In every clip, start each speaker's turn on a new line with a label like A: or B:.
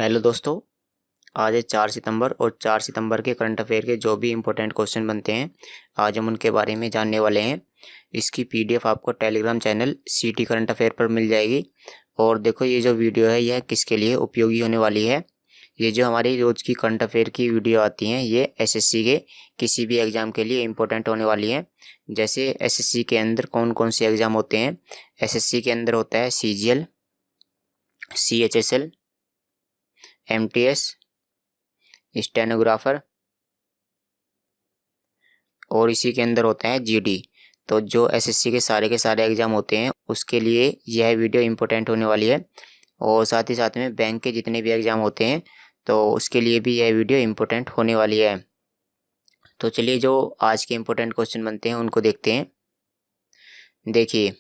A: Hello दोस्तों। आज है 4 सितंबर और 4 सितंबर के करंट अफेयर के जो भी इम्पोर्टेंट क्वेश्चन बनते हैं आज हम उनके बारे में जानने वाले हैं। इसकी पीडीएफ आपको टेलीग्राम चैनल सीटी करंट अफेयर पर मिल जाएगी। और देखो ये जो वीडियो है यह किसके लिए उपयोगी होने वाली है। ये जो हमारी रोज़ की करंट अफेयर की वीडियो आती हैं ये एसएससी के किसी भी एग्ज़ाम के लिए इम्पोर्टेंट होने वाली है। जैसे एसएससी के अंदर कौन कौन से एग्ज़ाम होते हैं। एसएससी के अंदर होता है सीजीएल, सीएचएसएल, एमटीएस, स्टेनोग्राफर और इसी के अंदर होता है जीडी। तो जो एसएससी के सारे एग्ज़ाम होते हैं उसके लिए यह वीडियो इम्पोर्टेंट होने वाली है। और साथ ही साथ में बैंक के जितने भी एग्ज़ाम होते हैं तो उसके लिए भी यह वीडियो इम्पोर्टेंट होने वाली है। तो चलिए जो आज के इम्पोर्टेंट क्वेश्चन बनते हैं उनको देखते हैं। देखिए,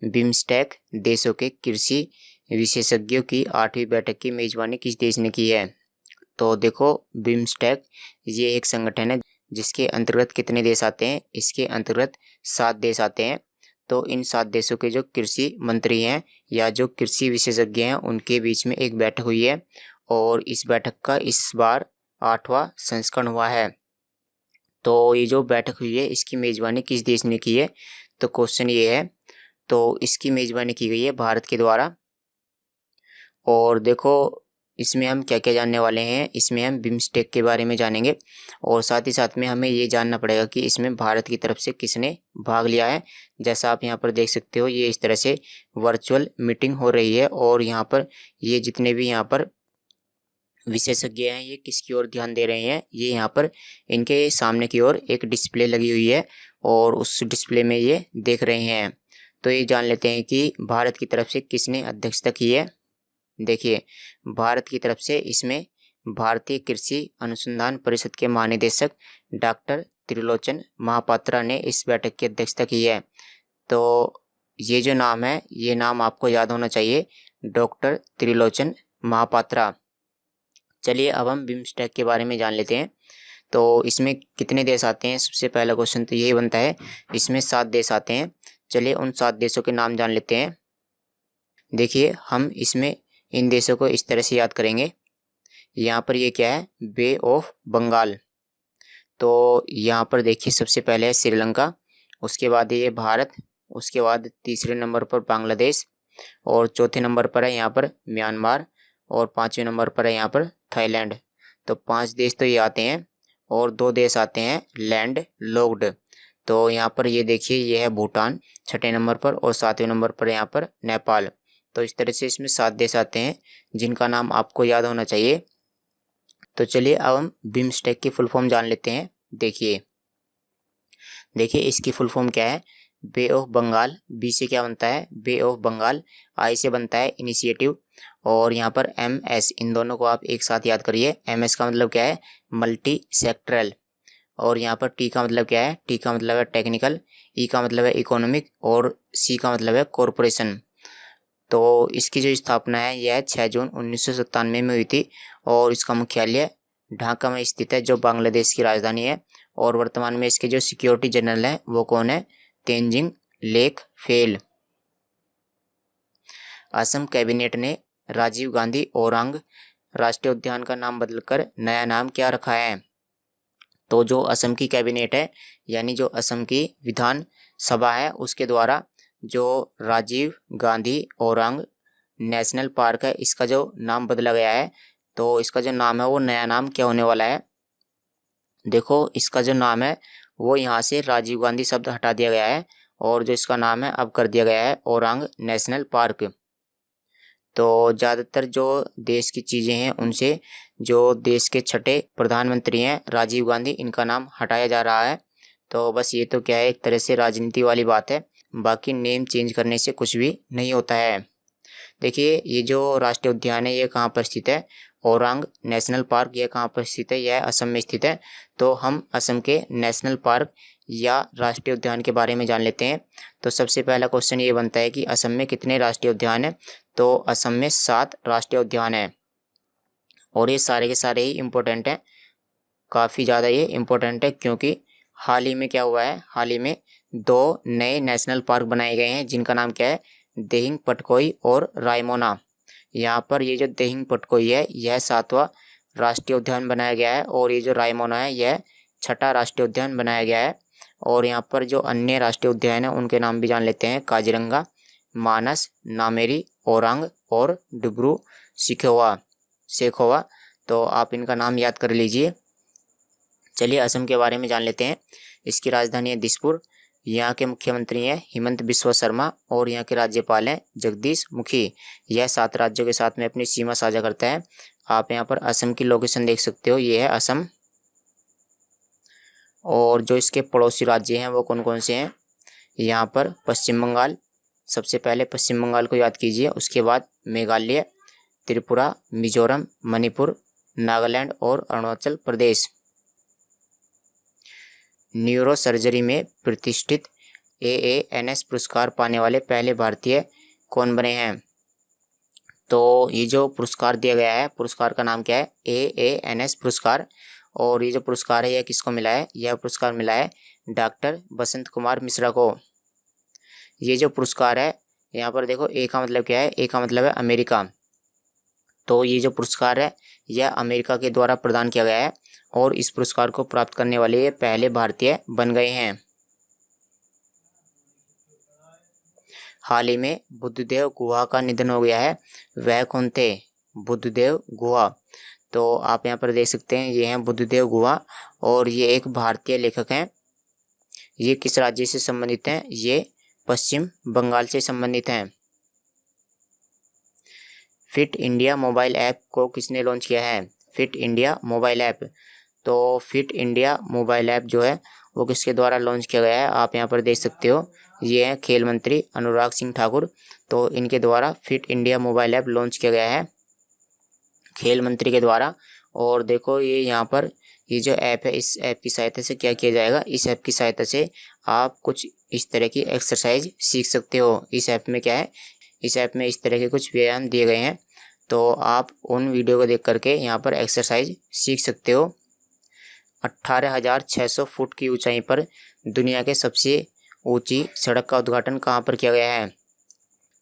A: बिम्स्टेक देशों के कृषि विशेषज्ञों की 8वीं बैठक की मेज़बानी किस देश ने की है। तो देखो, बिम्स्टेक ये एक संगठन है जिसके अंतर्गत कितने देश आते हैं। इसके अंतर्गत 7 देश आते हैं। तो इन 7 देशों के जो कृषि मंत्री हैं या जो कृषि विशेषज्ञ हैं उनके बीच में एक बैठक हुई है और इस बैठक का इस बार 8वां संस्करण हुआ है। तो ये जो बैठक हुई है इसकी मेज़बानी किस देश ने की है। तो क्वेश्चन ये है, तो इसकी मेज़बानी की गई है भारत के द्वारा। और देखो इसमें हम क्या क्या जानने वाले हैं। इसमें हम बिम्स्टेक के बारे में जानेंगे और साथ ही साथ में हमें ये जानना पड़ेगा कि इसमें भारत की तरफ से किसने भाग लिया है। जैसा आप यहाँ पर देख सकते हो ये इस तरह से वर्चुअल मीटिंग हो रही है और यहाँ पर ये जितने भी यहाँ पर विशेषज्ञ हैं ये किसकी ओर ध्यान दे रहे हैं। ये यहाँ पर इनके सामने की ओर एक डिस्प्ले लगी हुई है और उस डिस्प्ले में ये देख रहे हैं। तो ये जान लेते हैं कि भारत की तरफ से किसने अध्यक्षता की है। देखिए, भारत की तरफ से इसमें भारतीय कृषि अनुसंधान परिषद के महानिदेशक डॉक्टर त्रिलोचन महापात्रा ने इस बैठक की अध्यक्षता की है। तो ये जो नाम है ये नाम आपको याद होना चाहिए, डॉक्टर त्रिलोचन महापात्रा। चलिए अब हम बिम्स्टेक के बारे में जान लेते हैं। तो इसमें कितने देश आते हैं। सबसे पहला क्वेश्चन तो यही बनता है, इसमें 7 देश आते हैं। चलिए उन 7 देशों के नाम जान लेते हैं। देखिए, हम इसमें इन देशों को इस तरह से याद करेंगे। यहाँ पर ये क्या है, बे ऑफ बंगाल। तो यहाँ पर देखिए सबसे पहले है श्रीलंका, उसके बाद ये भारत, उसके बाद तीसरे नंबर पर बांग्लादेश और चौथे नंबर पर है यहाँ पर म्यांमार और 5वें नंबर पर है यहाँ पर थाईलैंड। तो 5 देश तो ये आते हैं और 2 देश आते हैं लैंड लॉक्ड। तो यहाँ पर ये देखिए ये है भूटान 6ठे नंबर पर और 7वें नंबर पर यहाँ पर नेपाल। तो इस तरह से इसमें 7 देश आते हैं जिनका नाम आपको याद होना चाहिए। तो चलिए अब हम बिम्स्टेक की फुल फॉर्म जान लेते हैं। देखिए इसकी फुल फॉर्म क्या है। बे ऑफ बंगाल, बी से क्या बनता है बे ऑफ बंगाल, आई से बनता है इनिशिएटिव और यहाँ पर एम एस, इन दोनों को आप एक साथ याद करिए। एम एस का मतलब क्या है, मल्टी सेक्टरल। और यहाँ पर टी का मतलब क्या है, टी का मतलब है टेक्निकल, ई का मतलब है इकोनॉमिक और सी का मतलब है कॉरपोरेशन। तो इसकी जो स्थापना है यह 6 जून 1997 में हुई थी और इसका मुख्यालय ढाका में स्थित है जो बांग्लादेश की राजधानी है। और वर्तमान में इसके जो सिक्योरिटी जनरल हैं वो कौन है, Tenzing lake fail. Assam cabinet ने राजीव गांधी ओरांग राष्ट्रीय उद्यान का नाम बदलकर नया नाम क्या रखा है। तो जो असम की कैबिनेट है यानी जो असम की विधान सभा है उसके द्वारा जो राजीव गांधी ओरांग नेशनल पार्क है इसका जो नाम बदला गया है। तो इसका जो नाम है वो नया नाम क्या होने वाला है। देखो इसका जो नाम है वो यहाँ से राजीव गांधी शब्द हटा दिया गया है और जो इसका नाम है अब कर दिया गया है ओरांग नेशनल पार्क। तो ज़्यादातर जो देश की चीज़ें हैं उनसे जो देश के 6ठे प्रधानमंत्री हैं राजीव गांधी, इनका नाम हटाया जा रहा है। तो बस ये तो क्या है, एक तरह से राजनीति वाली बात है, बाकी नेम चेंज करने से कुछ भी नहीं होता है। देखिए ये जो राष्ट्रीय उद्यान है ये कहाँ पर स्थित है, ओरांग नेशनल पार्क, यह कहाँ पर स्थित है, यह असम में स्थित है। तो हम असम के नेशनल पार्क या राष्ट्रीय उद्यान के बारे में जान लेते हैं। तो सबसे पहला क्वेश्चन ये बनता है कि असम में कितने राष्ट्रीय उद्यान हैं। तो असम में 7 राष्ट्रीय उद्यान हैं और ये सारे के सारे ही इम्पोर्टेंट हैं, काफ़ी ज़्यादा ये इम्पोर्टेंट है क्योंकि हाल ही में क्या हुआ है, हाल ही में 2 नए नेशनल पार्क बनाए गए हैं जिनका नाम क्या है, दिहिंग पटकोई और रायमोना। यहाँ पर ये जो दिहिंग पटकोई है यह 7वां राष्ट्रीय उद्यान बनाया गया है और ये जो रायमोना है यह 6ठा राष्ट्रीय उद्यान बनाया गया है। और यहाँ पर जो अन्य राष्ट्रीय उद्यान है उनके नाम भी जान लेते हैं। काजीरंगा, मानस, नामेरी, ओरांग और डिब्रू सैखोवा। तो आप इनका नाम याद कर लीजिए। चलिए असम के बारे में जान लेते हैं। इसकी राजधानी है दिसपुर। यहाँ के मुख्यमंत्री हैं हिमंत बिस्वा शर्मा और यहाँ के राज्यपाल हैं जगदीश मुखी। यह 7 राज्यों के साथ में अपनी सीमा साझा करता है। आप यहाँ पर असम की लोकेशन देख सकते हो, ये है असम। और जो इसके पड़ोसी राज्य हैं वो कौन कौन से हैं? यहाँ पर पश्चिम बंगाल, सबसे पहले पश्चिम बंगाल को याद कीजिए। उसके बाद मेघालय, त्रिपुरा, मिजोरम, मणिपुर, नागालैंड और अरुणाचल प्रदेश। न्यूरो सर्जरी में प्रतिष्ठित AANS पुरस्कार पाने वाले पहले भारतीय कौन बने हैं? तो ये जो पुरस्कार दिया गया है, पुरस्कार का नाम क्या है? AANS पुरस्कार। और ये जो पुरस्कार है यह किसको मिला है? यह पुरस्कार मिला है डॉक्टर बसंत कुमार मिश्रा को। ये जो पुरस्कार है, यहाँ पर देखो ए का मतलब क्या है? ए का मतलब है अमेरिका। तो ये जो पुरस्कार है यह अमेरिका के द्वारा प्रदान किया गया है और इस पुरस्कार को प्राप्त करने वाले ये पहले भारतीय बन गए हैं। हाल ही में बुद्धदेव गुहा का निधन हो गया है। वह कौन थे? बुद्धदेव गुहा। तो आप यहाँ पर देख सकते हैं, ये हैं बुद्धदेव गुहा और ये एक भारतीय लेखक हैं। ये किस राज्य से संबंधित हैं? ये पश्चिम बंगाल से संबंधित हैं। फिट इंडिया मोबाइल ऐप को किसने लॉन्च किया है? Fit India mobile app. तो फिट इंडिया मोबाइल ऐप जो है वो किसके द्वारा लॉन्च किया गया है? आप यहाँ पर देख सकते हो, ये है खेल मंत्री अनुराग सिंह ठाकुर। तो इनके द्वारा fit India mobile app launch किया गया है खेल मंत्री के द्वारा। और देखो ये यहाँ पर ये जो ऐप है, इस ऐप की सहायता से क्या किया जाएगा? इस ऐप की सहायता से आप कुछ इस तरह की एक्सरसाइज सीख सकते हो। इस ऐप में क्या है? इस ऐप में इस तरह के कुछ व्यायाम दिए गए हैं, तो आप उन वीडियो को देख करके यहाँ पर एक्सरसाइज सीख सकते हो। 18,600 फुट की ऊंचाई पर दुनिया के सबसे ऊंची सड़क का उद्घाटन कहाँ पर किया गया है?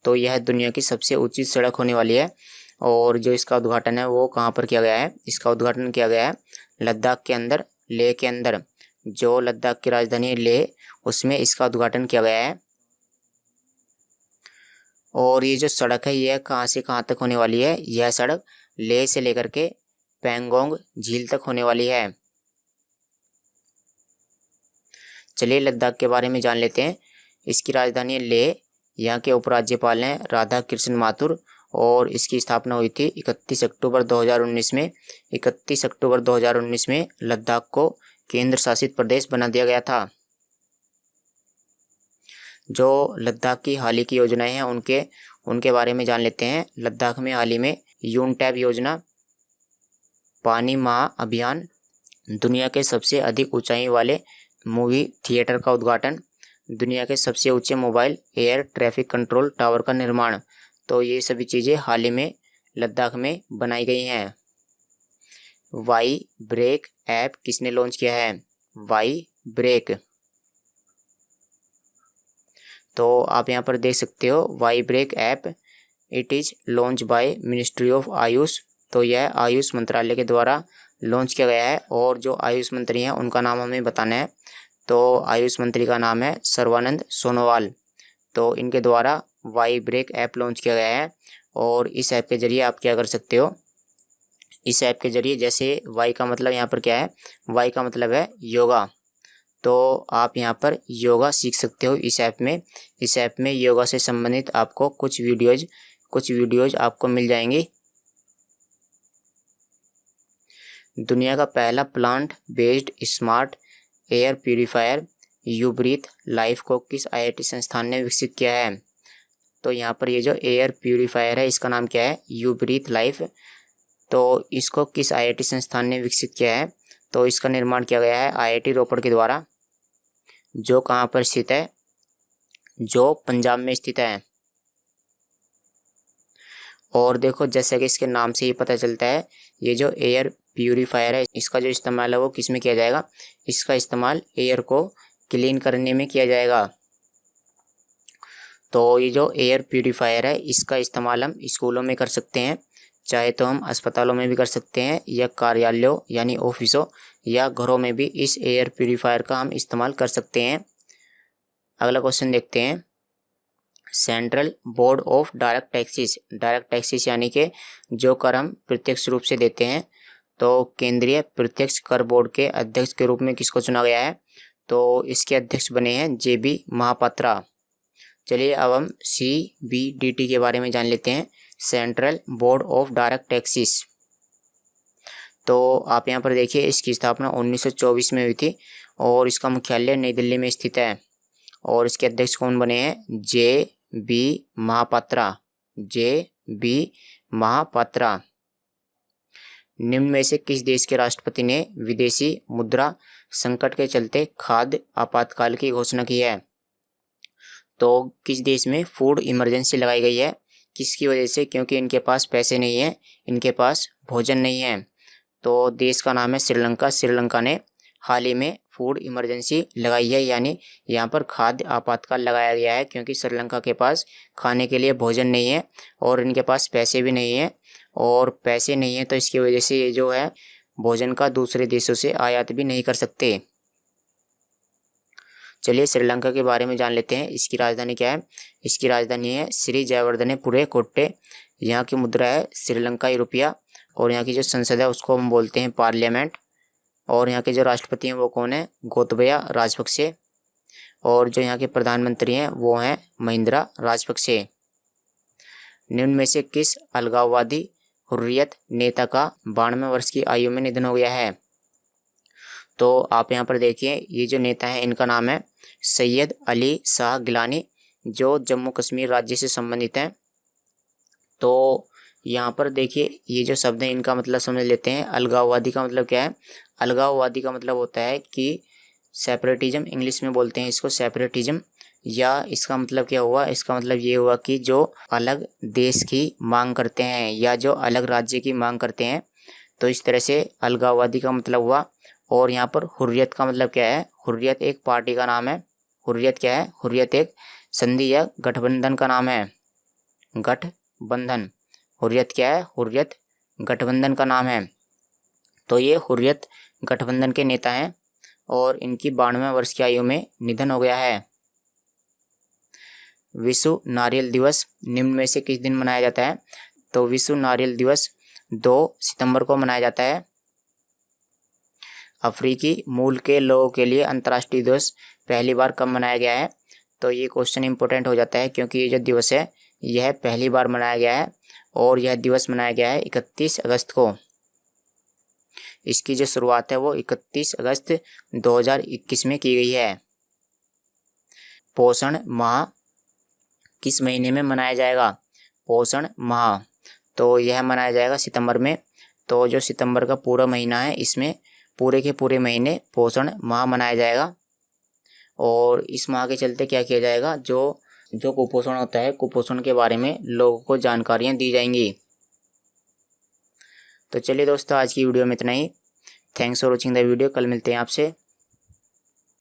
A: तो यह दुनिया की सबसे ऊंची सड़क होने वाली है और जो इसका उद्घाटन है वो कहाँ पर किया गया है? इसका उद्घाटन किया गया है लद्दाख के अंदर, लेह के अंदर। जो लद्दाख की राजधानी है लेह, उसमें इसका उद्घाटन किया गया है। और ये जो सड़क है यह कहाँ से कहाँ तक होने वाली है? यह सड़क लेह से लेकर के पैंगोंग झील तक होने वाली है। चलिए लद्दाख के बारे में जान लेते हैं। इसकी राजधानी है लेह। यहाँ के उपराज्यपाल हैं राधा कृष्ण माथुर और इसकी स्थापना हुई थी 31 अक्टूबर 2019 में। 31 अक्टूबर 2019 में लद्दाख को केंद्र शासित प्रदेश बना दिया गया था। जो लद्दाख की हाल ही की योजनाएं हैं उनके बारे में जान लेते हैं। लद्दाख में हाल ही में यूनटैब योजना, पानी महा अभियान, दुनिया के सबसे अधिक ऊंचाई वाले मूवी थिएटर का उद्घाटन, दुनिया के सबसे ऊंचे mobile air traffic control tower का निर्माण। तो ये सभी चीज़ें हाल ही में लद्दाख में बनाई गई हैं। वाई ब्रेक ऐप किसने लॉन्च किया है? Y break. तो आप यहाँ पर देख सकते हो Y break app, it is launch by ministry of Ayush. तो यह आयुष मंत्रालय के द्वारा लॉन्च किया गया है और जो आयुष मंत्री हैं उनका नाम हमें बताना है। तो आयुष मंत्री का नाम है सर्बानंद सोनोवाल। तो इनके द्वारा वाई ब्रेक ऐप लॉन्च किया गया है और इस ऐप के ज़रिए आप क्या कर सकते हो? इस ऐप के ज़रिए, जैसे वाई का मतलब यहाँ पर क्या है? वाई का मतलब है योगा। तो आप यहाँ पर योगा सीख सकते हो इस ऐप में। इस ऐप में योगा से संबंधित आपको कुछ वीडियोज़ आपको मिल जाएंगी। दुनिया का पहला plant based smart air purifier u breathe life को किस IIT संस्थान ने विकसित किया है? तो यहाँ पर ये जो एयर प्यूरीफायर है इसका नाम क्या है? U breathe life. तो इसको किस IIT संस्थान ने विकसित किया है? तो इसका निर्माण किया गया है IIT रोपड़ के द्वारा, जो कहाँ पर स्थित है? जो पंजाब में स्थित है। और देखो जैसे कि इसके नाम से ही पता चलता है, ये जो एयर प्यूरीफायर है इसका जो इस्तेमाल है वो किस में किया जाएगा? इसका इस्तेमाल एयर को क्लीन करने में किया जाएगा। तो ये जो एयर प्यूरीफायर है इसका इस्तेमाल हम स्कूलों में कर सकते हैं, चाहे तो हम अस्पतालों में भी कर सकते हैं, या कार्यालयों यानी ऑफिसों या घरों में भी इस एयर प्यूरीफायर का हम इस्तेमाल कर सकते हैं। अगला क्वेश्चन देखते हैं। Central board of direct taxes यानी कि जो कर हम प्रत्यक्ष रूप से देते हैं, तो केंद्रीय प्रत्यक्ष कर बोर्ड के अध्यक्ष के रूप में किसको चुना गया है? तो इसके अध्यक्ष बने हैं JB महापात्रा। चलिए अब हम CBDT के बारे में जान लेते हैं, central board of direct taxes. तो आप यहाँ पर देखिए, इसकी स्थापना 1924 में हुई थी और इसका मुख्यालय नई दिल्ली में स्थित है। और इसके अध्यक्ष कौन बने हैं? JB महापात्रा। निम्न में से किस देश के राष्ट्रपति ने विदेशी मुद्रा संकट के चलते खाद्य आपातकाल की घोषणा की है? तो किस देश में फूड इमरजेंसी लगाई गई है? किसकी वजह से? क्योंकि इनके पास पैसे नहीं है, इनके पास भोजन नहीं है। तो देश का नाम है श्रीलंका। श्रीलंका ने हाल ही में फूड इमरजेंसी लगाई है, यानी यहाँ पर खाद्य आपातकाल लगाया गया है, क्योंकि श्रीलंका के पास खाने के लिए भोजन नहीं है और इनके पास पैसे भी नहीं है। और पैसे नहीं है तो इसकी वजह से ये जो है भोजन का दूसरे देशों से आयात भी नहीं कर सकते। चलिए श्रीलंका के बारे में जान लेते हैं। इसकी राजधानी क्या है? इसकी राजधानी है श्री जयवर्धनेपुरे कोट्टे। यहाँ की मुद्रा है श्रीलंकाई रुपया और यहाँ की जो संसद है उसको हम बोलते हैं पार्लियामेंट। और यहाँ के जो राष्ट्रपति हैं वो कौन है? गोतबया राजपक्षे। और जो यहाँ के प्रधानमंत्री हैं वो हैं महिंद्रा राजपक्षे। निम्न में से किस अलगाववादी हुर्रियत नेता का 92 वर्ष की आयु में निधन हो गया है? तो आप यहाँ पर देखिए, ये जो नेता है इनका नाम है सैयद अली शाह गिलानी, जो जम्मू कश्मीर राज्य से संबंधित हैं। तो यहाँ पर देखिए, ये जो शब्द है इनका मतलब समझ लेते हैं। अलगाववादी का मतलब क्या है? अलगाववादी का मतलब होता है कि सेपरेटिज्म, इंग्लिश में बोलते हैं इसको सेपरेटिज्म। या इसका मतलब क्या हुआ? इसका मतलब ये हुआ कि जो अलग देश की मांग करते हैं या जो अलग राज्य की मांग करते हैं, तो इस तरह से अलगाववादी का मतलब हुआ। और यहाँ पर हुर्रियत का मतलब क्या है? हुर्रियत एक पार्टी का नाम है। हुर्रियत क्या है? हुर्रियत एक संधि या गठबंधन का नाम है। गठबंधन। हुर्रियत क्या है? हुर्रियत गठबंधन का नाम है। तो ये हुर्रियत गठबंधन के नेता हैं और इनकी 92 वर्ष की आयु में निधन हो गया है। विश्व नारियल दिवस निम्न में से किस दिन मनाया जाता है? तो विश्व नारियल दिवस 2 सितंबर को मनाया जाता है। अफ्रीकी मूल के लोगों के लिए अंतर्राष्ट्रीय दिवस पहली बार कब मनाया गया है? तो ये क्वेश्चन इंपॉर्टेंट हो जाता है, क्योंकि ये जो दिवस है यह पहली बार मनाया गया है और यह दिवस मनाया गया है 31 अगस्त को। इसकी जो शुरुआत है वो 31 अगस्त 2021 में की गई है। पोषण माह किस महीने में मनाया जाएगा? पोषण माह तो यह मनाया जाएगा सितंबर में। तो जो सितंबर का पूरा महीना है इसमें पूरे के पूरे महीने पोषण माह मनाया जाएगा। और इस माह के चलते क्या किया जाएगा? जो कुपोषण होता है, कुपोषण के बारे में लोगों को जानकारियाँ दी जाएंगी। तो चलिए दोस्तों, आज की वीडियो में इतना ही। Thanks for watching the video. कल मिलते हैं आपसे।